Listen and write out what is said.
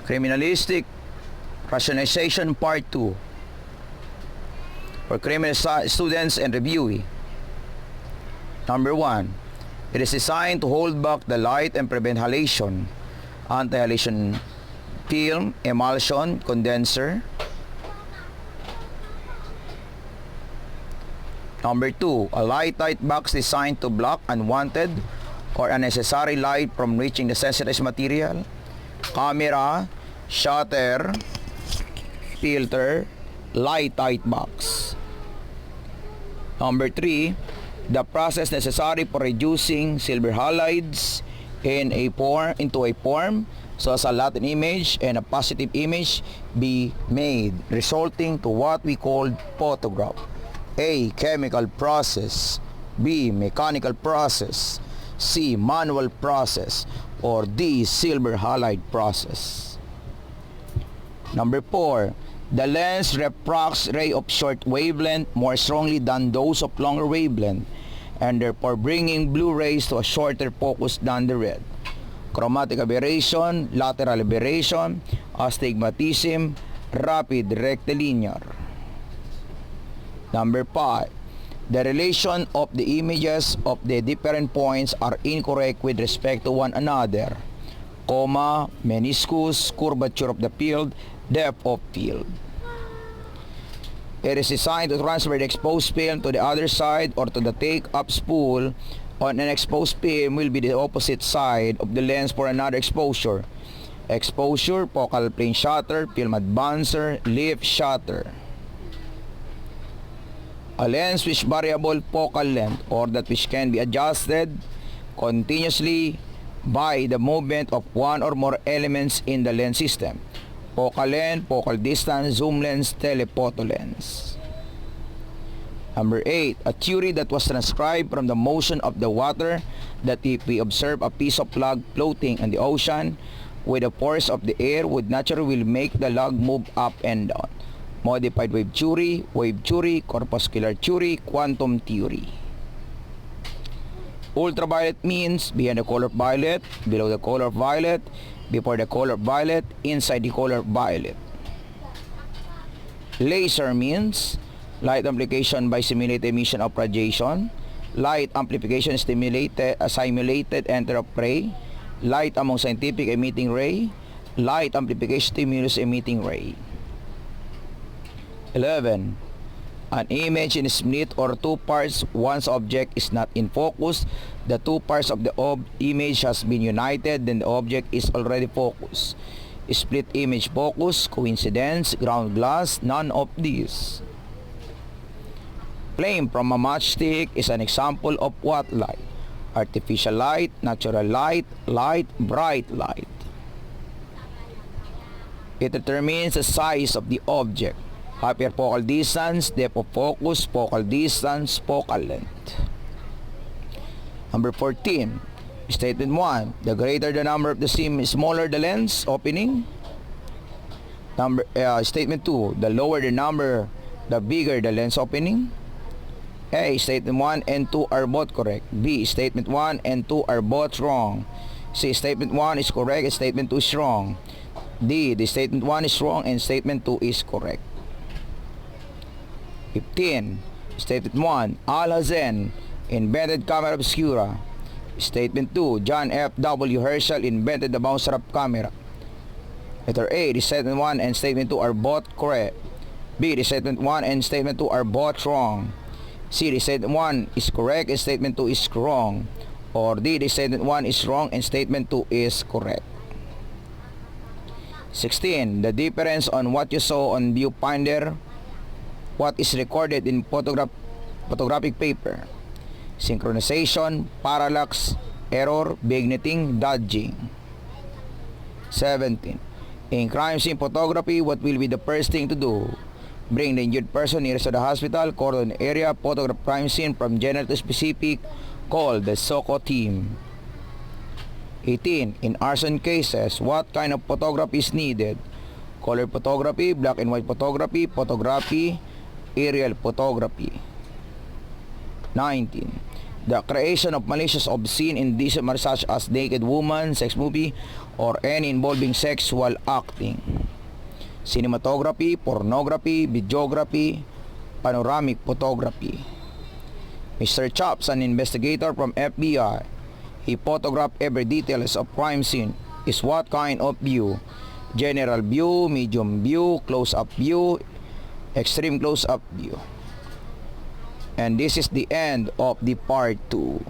Criminalistic Rationalization Part 2 for criminal students and reviewee. Number 1. It is designed to hold back the light and prevent halation. Anti-halation film, emulsion, condenser. Number 2. A light tight box designed to block unwanted or unnecessary light from reaching the sensitized material. Camera, shutter, filter, light tight box. Number 3. The process necessary for reducing silver halides into a form so as a latent image and a positive image be made, resulting to what we call photograph. A. Chemical process. B. Mechanical process. C. Manual process. Or D. Silver halide process. Number 4. The lens refracts rays of short wavelength more strongly than those of longer wavelength, and therefore bringing blue rays to a shorter focus than the red. Chromatic aberration, lateral aberration, astigmatism, rapid rectilinear. Number 5. The relation of the images of the different points are incorrect with respect to one another. Comma, meniscus, curvature of the field, depth of field. It is designed to transfer the exposed film to the other side or to the take-up spool on an exposed film will be the opposite side of the lens for another exposure. Exposure, focal plane shutter, film advancer, leaf shutter. A lens with variable focal length or that which can be adjusted continuously by the movement of one or more elements in the lens system. Focal length, focal distance, zoom lens, telephoto lens. Number 8. A theory that was transcribed from the motion of the water, that if we observe a piece of log floating in the ocean with the force of the air would naturally will make the log move up and down. Modified wave theory, corpuscular theory, quantum theory. Ultraviolet means behind the color violet, below the color violet, before the color violet, inside the color violet. Laser means light amplification by simulated emission of radiation, light amplification simulated enter of ray, light among scientific emitting ray, light amplification stimulus emitting ray. 11. An image in split or two parts. Once object is not in focus, the two parts of the image has been united, then the object is already focused. Split image focus, coincidence, ground glass, none of these. Flame from a matchstick is an example of what light? Artificial light, natural light, bright light. It determines the size of the object. Hyperfocal distance, depth of focus, focal distance, focal length. Number 14. Statement 1. The greater the number of the seam, smaller the lens opening. Statement 2. The lower the number, the bigger the lens opening. A. Statement 1 and 2 are both correct. B. Statement 1 and 2 are both wrong. C. Statement 1 is correct and statement 2 is wrong. D. The statement 1 is wrong and statement 2 is correct. 15. Statement 1. Alhazen invented camera obscura. Statement 2. John F. W. Herschel invented the bouncer up camera. Letter A. The statement 1 and statement 2 are both correct. B. The statement 1 and statement 2 are both wrong. C. The statement 1 is correct and statement 2 is wrong. Or D. The statement 1 is wrong and statement 2 is correct. 16. The difference on what you saw on viewfinder, what is recorded in photographic paper. Synchronization, parallax, error, vignetting, dodging. 17. In crime scene photography, what will be the first thing to do? Bring the injured person nearest to the hospital, cordon area, photograph crime scene from general to specific, call the SOCO team. 18. In arson cases, what kind of photography is needed? Color photography, black and white photography, aerial photography. 19. The creation of malicious, obscene, indecent matters such as naked woman, sex movie, or any involving sexual acting. Cinematography, pornography, videography, panoramic photography. Mr. Chaps, an investigator from FBI, he photographed every details of crime scene. Is what kind of view? General view, medium view, close-up view, extreme close-up view. And this is the end of the part 2.